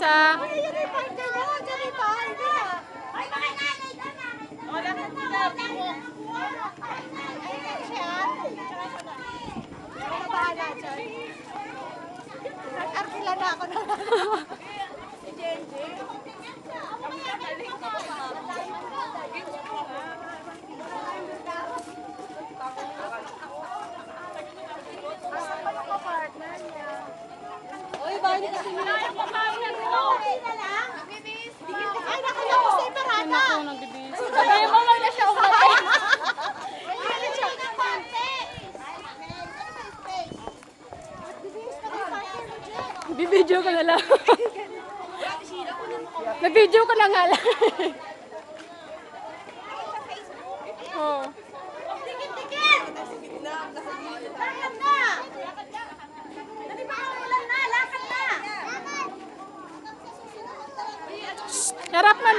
isa. Arkila na ako na. Si Jenji. Uy, bakit kasi ay, nakala ko sa iparada. Ano ko nagbibis? Ay, mawag na siya umatin. Bibidyo ko na lang. Nag-video ko na nga lang. Oh. Dikit-dikit! Lakad na! Dali ba ulan na? Lakad na! Harap man.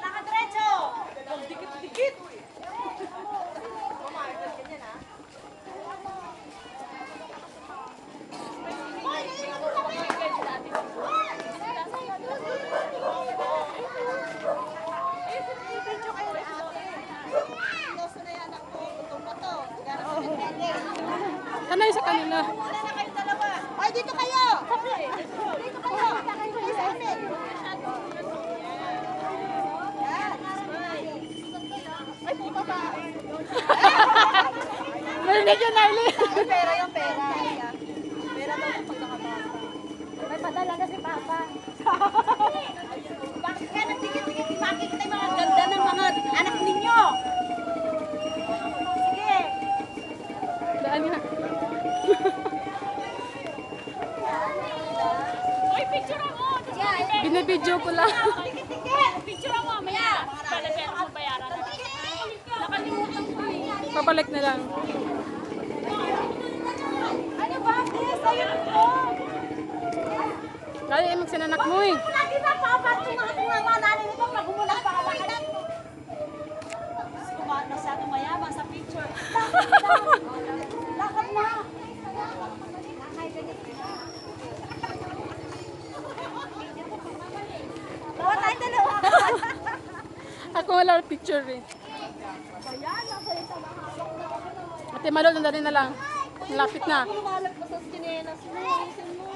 Lakad diretso! Dikit-dikit! Sanay sa kanila. Ay, dito kayo! Dito kayo! Isa-isa. Ay, puta ba? Narinig yun, Arlie. Ay, pera yung pera. Pera daw yung pagkakabata. May padala na si Papa. Bakit ka nagdikit-dikit? Makikita yung mga ganda ng mga anak ninyo. Sige. Daan nga. Uy, picture ako! Binibidyo ko lang. Dikit-dikit. Picture ako mamaya! Pala mo bayaran na. Nakalimutan ko eh. Pabalik na lang. Ano ba, sis? Ayun po. Kaya ay magsinanak mo eh. Lagi ba Papa? Mga nanay nito pag gumulang pangalakad. Kumaano sa ato mayaman sa picture. Lakad na. Bawa tayo dalawa. Ako wala picture eh. Ate Malol, nandali na lang. Malapit na. Lumalag pa sa sinelas mo. Isin mo.